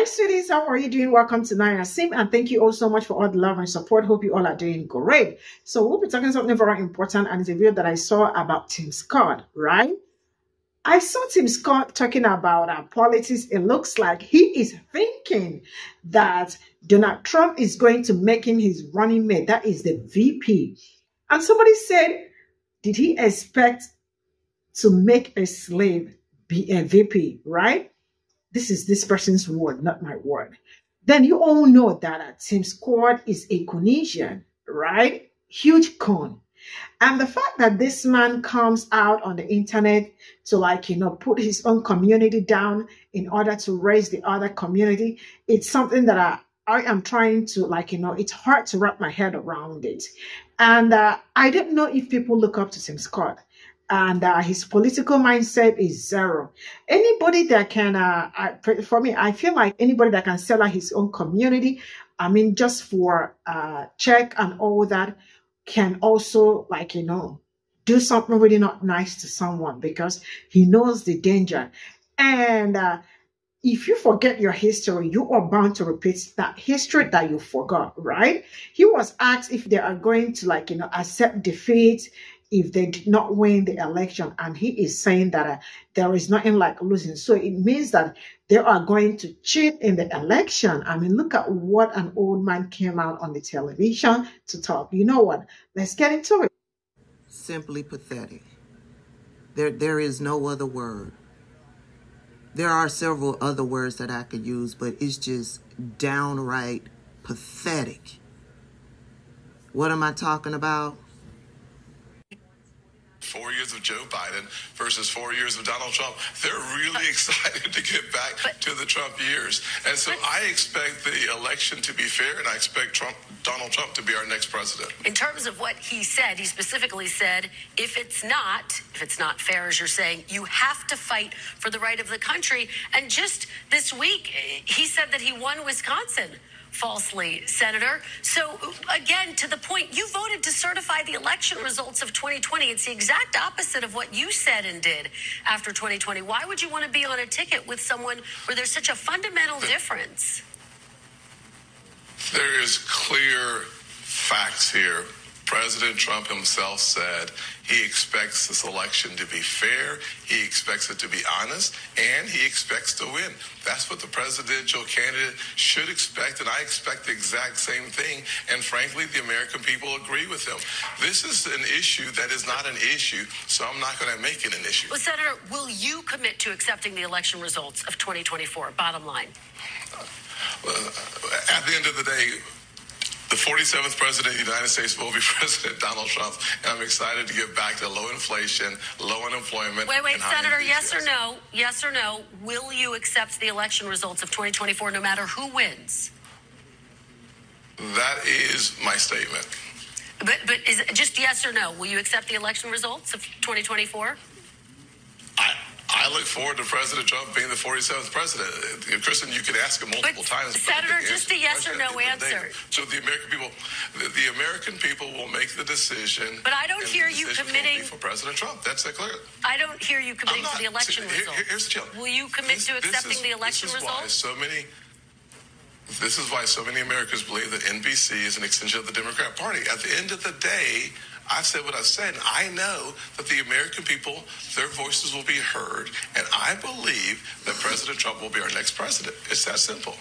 sweeties, how are you doing? Welcome to Naya Sim, and thank you all so much for all the love and support. Hope you all are doing great. So we'll be talking something very important, and it's a video that I saw about Tim Scott, right? I saw Tim Scott talking about politics. It looks like he is thinking that Donald Trump is going to make him his running mate. That is the VP. And somebody said, did he expect to make a slave be a VP, right? This is this person's word, not my word. Then you all know that Tim Scott is a Conesian, right? Huge con. And the fact that this man comes out on the internet to put his own community down in order to raise the other community, it's something that I am trying to it's hard to wrap my head around it. And I don't know if people look up to Tim Scott. And his political mindset is zero. Anybody that can, for me, I feel like anybody that can sell out his own community, I mean, just for check and all that, can also, do something really not nice to someone because he knows the danger. And if you forget your history, you are bound to repeat that history that you forgot, right? He was asked if they are going to, accept defeat if they did not win the election, and he is saying that there is nothing like losing. So it means that they are going to cheat in the election. I mean, look at what an old man came out on the television to talk. You know what? Let's get into it. Simply pathetic. There is no other word. There are several other words that I could use, but it's just downright pathetic. What am I talking about? 4 years of Joe Biden versus 4 years of Donald Trump. They're really excited to get back to the Trump years. And so I expect the election to be fair, and I expect Donald Trump to be our next president. In terms of what he said, he specifically said, if it's not fair, as you're saying, you have to fight for the right of the country. And just this week, he said that he won Wisconsin. Falsely, Senator. So again, to the point, you voted to certify the election results of 2020. It's the exact opposite of what you said and did after 2020. Why would you want to be on a ticket with someone where there's such a fundamental difference? There is clear facts here. President Trump himself said he expects this election to be fair, he expects it to be honest, and he expects to win. That's what the presidential candidate should expect, and I expect the exact same thing. And frankly, the American people agree with him. This is an issue that is not an issue, so I'm not going to make it an issue. Well, Senator, will you commit to accepting the election results of 2024? Bottom line. At the end of the day, the 47th president of the United States will be President Donald Trump, and I'm excited to get back to low inflation, low unemployment. Wait, Senator, yes or no? Yes or no? Will you accept the election results of 2024 no matter who wins? That is my statement. But is it just yes or no? Will you accept the election results of 2024? I look forward to President Trump being the 47th president. Kristen, you could ask him multiple times. Senator, just a yes or no answer. So the American people will make the decision. But I don't hear you committing for President Trump. That's clear. I don't hear you committing to the election results. Here's the challenge. Will you commit to accepting the election results? This is why so many Americans believe that NBC is an extension of the Democrat Party. At the end of the day, I've said what I've said. I know that the American people, their voices will be heard, and I believe that President Trump will be our next president. It's that simple.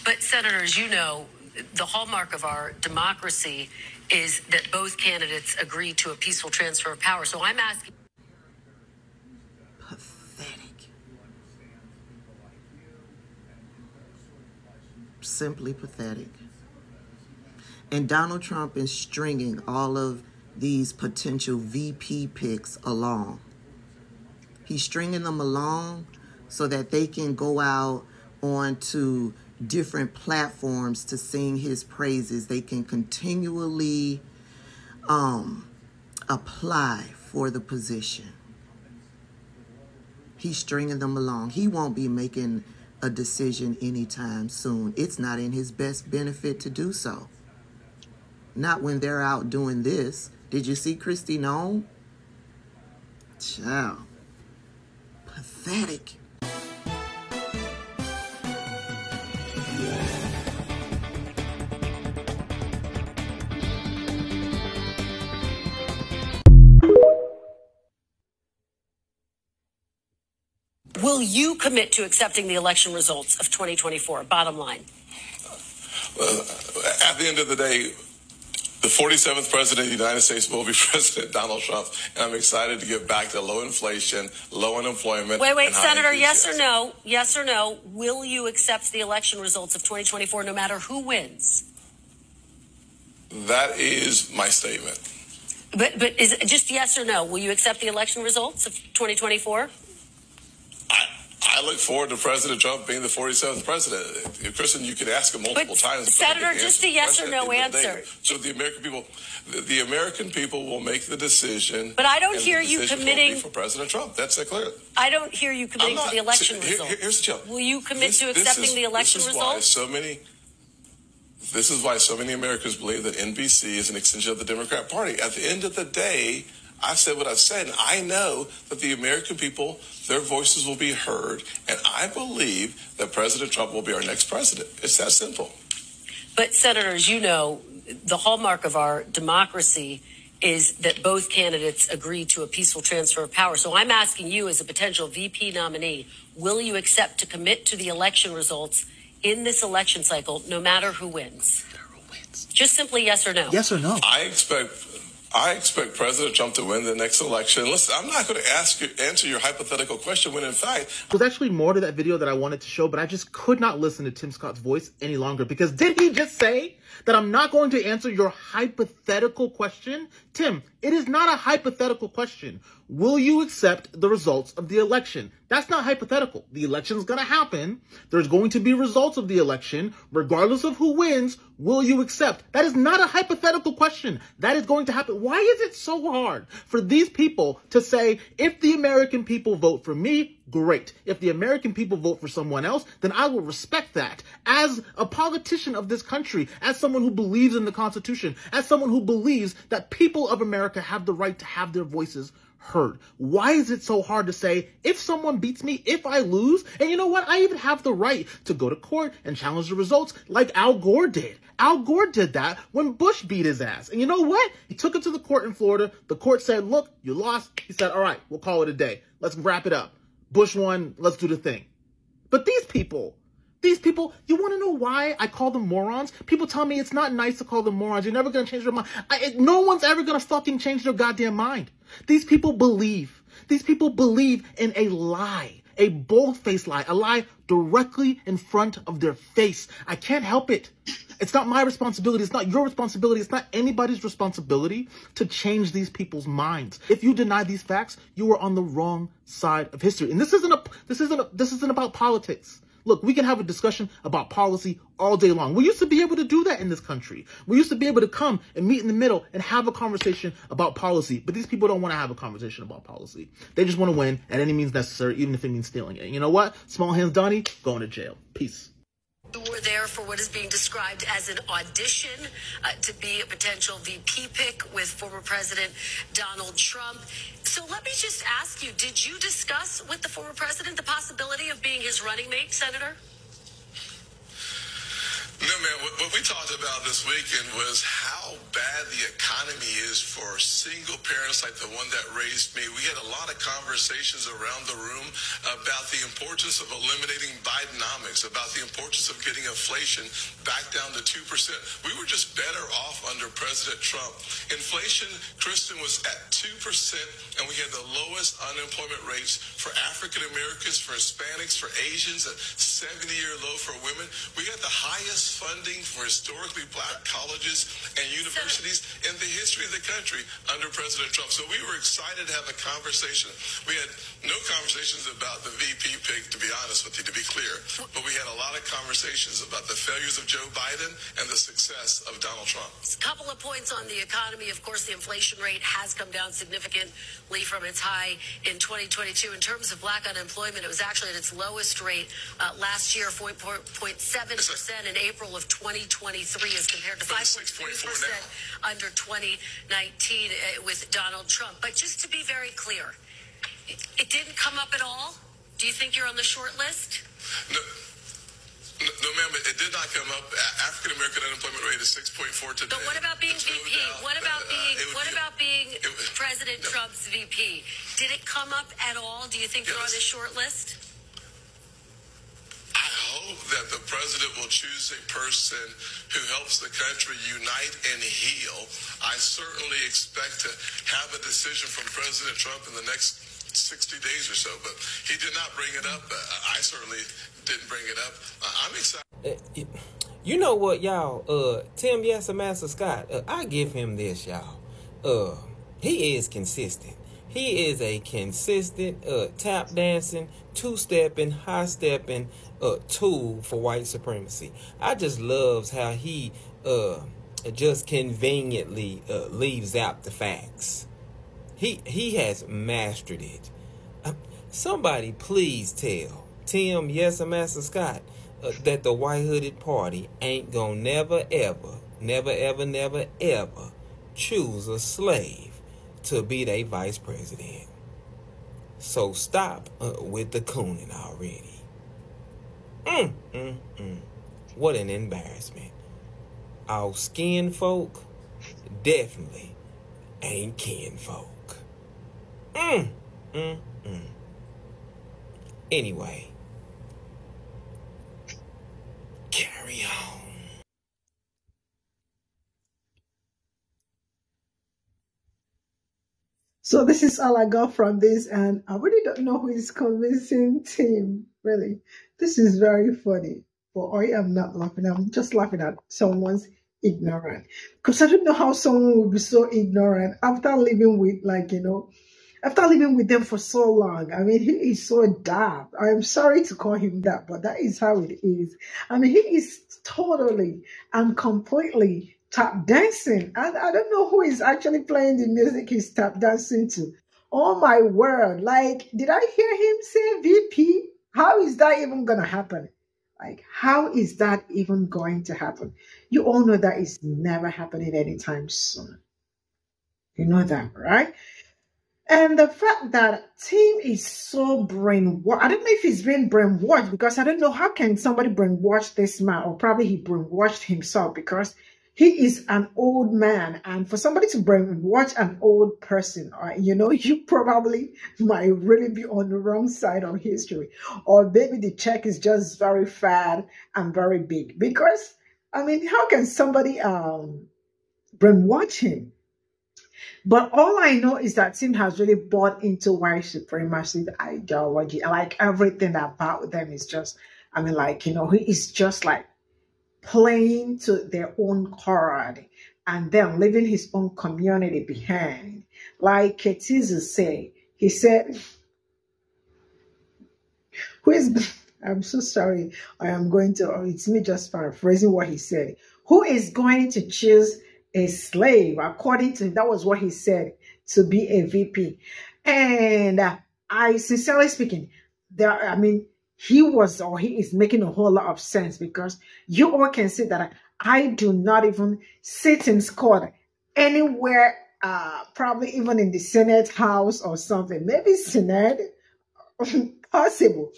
But, Senator, as you know, the hallmark of our democracy is that both candidates agree to a peaceful transfer of power. So I'm asking. Pathetic. Simply pathetic. And Donald Trump is stringing all of these potential VP picks along. He's stringing them along so that they can go out onto different platforms to sing his praises. They can continually apply for the position. He's stringing them along. He won't be making a decision anytime soon. It's not in his best benefit to do so. Not when they're out doing this. Did you see Kristi Noem? Child. Pathetic. you commit to accepting the election results of 2024? Bottom line. At the end of the day, the 47th president of the United States will be President Donald Trump, and I'm excited to get back to low inflation, low unemployment. Wait, Senator, yes or no? Yes or no? Will you accept the election results of 2024 no matter who wins? That is my statement. But is it just yes or no? Will you accept the election results of 2024? I look forward to President Trump being the 47th president. Kristen, you could ask him multiple times. Senator, just a yes or no answer. So the American people will make the decision. But I don't hear you committing for President Trump. That's clear. I don't hear you committing to the election results. Here's the joke. Will you commit to accepting the election results? This is why so many Americans believe that NBC is an extension of the Democrat Party. At the end of the day, I've said what I've said, and I know that the American people, their voices will be heard, and I believe that President Trump will be our next president. It's that simple. But, Senator, as you know, the hallmark of our democracy is that both candidates agree to a peaceful transfer of power. So I'm asking you, as a potential VP nominee, will you accept to commit to the election results in this election cycle, no matter who wins? Just simply yes or no. Yes or no. I expect President Trump to win the next election. Listen, I'm not going to answer your hypothetical question when, in fact... There's actually more to that video that I wanted to show, but I just could not listen to Tim Scott's voice any longer, because did he just say that I'm not going to answer your hypothetical question? Tim, it is not a hypothetical question. Will you accept the results of the election? That's not hypothetical. The election's going to happen. There's going to be results of the election. Regardless of who wins, will you accept? That is not a hypothetical question. That is going to happen. Why is it so hard for these people to say, if the American people vote for me, great. If the American people vote for someone else, then I will respect that. As a politician of this country, as someone who believes in the Constitution, as someone who believes that people of America have the right to have their voices heard. Why is it so hard to say, if someone beats me, if I lose, and you know what, I even have the right to go to court and challenge the results like Al Gore did. Al Gore did that when Bush beat his ass. And you know what? He took it to the court in Florida. The court said, look, you lost. He said, all right, we'll call it a day. Let's wrap it up. Bush won. Let's do the thing. But these people, you want to know why I call them morons? People tell me it's not nice to call them morons. You're never going to change their mind. No one's ever going to fucking change their goddamn mind. These people believe in a lie, a bold-faced lie, a lie directly in front of their face. I can't help it. It's not my responsibility. It's not your responsibility. It's not anybody's responsibility to change these people's minds. If you deny these facts, you are on the wrong side of history. And this isn't about politics. Look, we can have a discussion about policy all day long. We used to be able to do that in this country. We used to be able to come and meet in the middle and have a conversation about policy. But these people don't want to have a conversation about policy. They just want to win at any means necessary, even if it means stealing it. And you know what? Small hands Donnie, going to jail. Peace. You were there for what is being described as an audition to be a potential VP pick with former President Donald Trump. So let me just ask you, did you discuss with the former president the possibility of being his running mate, Senator? No, man, what we talked about this weekend was how bad the economy is for single parents like the one that raised me. We had a lot of conversations around the room about the importance of eliminating Bidenomics, about the importance of getting inflation back down to 2%. We were just better off under President Trump. Inflation, Kristen, was at 2%, and we had the lowest unemployment rates for African Americans, for Hispanics, for Asians, a 70-year low for women. We had the highest funding for historically black colleges and universities in the history of the country under President Trump. So we were excited to have a conversation. We had no conversations about the VP pick, to be honest with you, to be clear. But we had a lot of conversations about the failures of Joe Biden and the success of Donald Trump. A couple of points on the economy. Of course, the inflation rate has come down significantly from its high in 2022. In terms of black unemployment, it was actually at its lowest rate last year, 4.7% in April of 2023 as compared to 5.3% under 2019 with Donald Trump. But just to be very clear, it didn't come up at all? Do you think you're on the short list? No, ma'am, it did not come up. African American unemployment rate is 6.4 today. But what about being VP? What about being President Trump's VP? Did it come up at all? Do you think you're on his short list? that the president will choose a person who helps the country unite and heal. I certainly expect to have a decision from President Trump in the next 60 days or so, but he did not bring it up. I certainly didn't bring it up. I'm excited. You know what, y'all? Tim Master Scott, I give him this, y'all. He is consistent. He is a consistent tap dancing, two-stepping, high-stepping tool for white supremacy. I just loves how he just conveniently leaves out the facts. He has mastered it. Somebody please tell Tim Master Scott that the White Hooded Party ain't gonna never ever choose a slave to be their vice president. So stop with the cooning already. What an embarrassment. Our skin folk definitely ain't kin folk. Anyway, carry on. So this is all I got from this, and I really don't know who is convincing Tim. Really, this is very funny. But I am not laughing. I'm just laughing at someone's ignorant, because I don't know how someone would be so ignorant after living with, after living with them for so long. I mean, he is so daft. I am sorry to call him that, but that is how it is. I mean, he is totally and completely tap dancing. And I don't know who is actually playing the music he's tap dancing to. Oh my word. Like, did I hear him say VP? How is that even going to happen? Like, how is that even going to happen? You all know that is never happening anytime soon. You know that, right? And the fact that Tim is so brainwashed, I don't know if he's been brainwashed, because I don't know how can somebody brainwash this man, or probably he brainwashed himself, because he is an old man. And for somebody to brainwash an old person, you probably might really be on the wrong side of history. Or maybe the check is just very fat and very big. Because, I mean, how can somebody brainwash him? But all I know is that Tim has really bought into white supremacy ideology. Like, everything about them is just, he is just like playing to their own card and then leaving his own community behind. Like Ketizu said, he said, I'm so sorry, it's me just paraphrasing what he said. Who is going to choose a slave? According to him, that was what he said, to be a VP. And I, sincerely speaking, he is making a whole lot of sense, because you all can see that I do not even sit in court anywhere, probably even in the Senate House or something, maybe Senate, possible.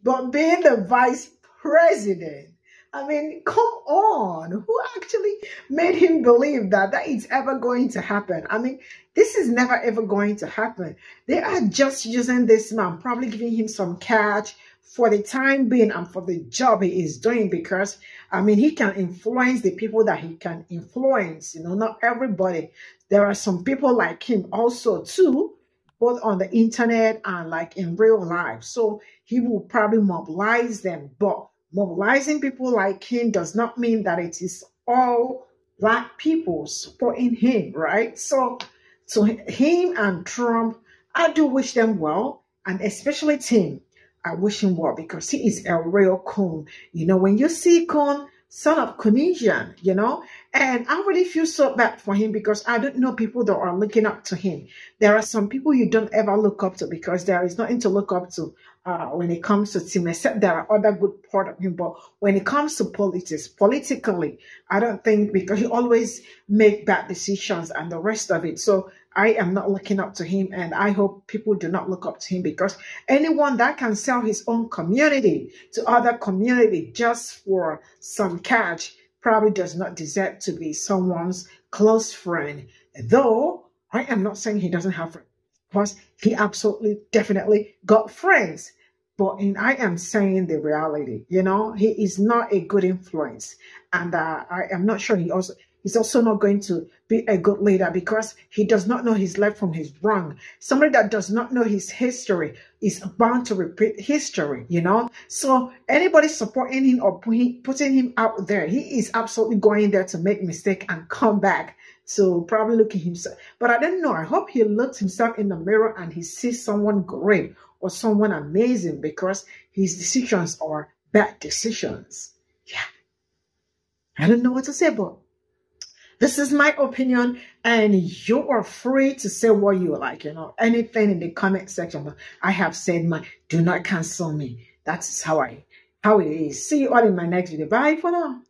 But being the vice president, I mean, come on. Who actually made him believe that it's ever going to happen? I mean, this is never ever going to happen. They are just using this man, probably giving him some cash for the time being and for the job he is doing, because, I mean, he can influence the people that he can influence. Not everybody. There are some people like him also too, both on the internet and like in real life. So he will probably mobilize them. But mobilizing people like him does not mean that it is all black people supporting him, right? So him and Trump, I do wish them well, and especially Tim, I wish him well, because he is a real coon. When you see coon, son of Conesian, and I really feel so bad for him, because I don't know people that are looking up to him. There are some people you don't ever look up to, because there is nothing to look up to when it comes to Tim, except there are other good part of him. But when it comes to politically, I don't think, because he always make bad decisions and the rest of it. So I am not looking up to him, and I hope people do not look up to him, because anyone that can sell his own community to other community just for some cash probably does not deserve to be someone's close friend. Though I am not saying he doesn't have friends, because he absolutely, definitely got friends. But I am saying the reality, you know, he is not a good influence. And I am not sure he's also not going to be a good leader, because he does not know his left from his wrong. Somebody that does not know his history is bound to repeat history, you know. So anybody supporting him or putting him out there, he is absolutely going there to make mistake and come back. So probably look at himself. But I don't know. I hope he looks himself in the mirror and he sees someone great or someone amazing, because his decisions are bad decisions. Yeah. I don't know what to say, but this is my opinion, and you are free to say what you like, you know, anything in the comment section. I have said mine. Do not cancel me. That's how it is. See you all in my next video. Bye for now.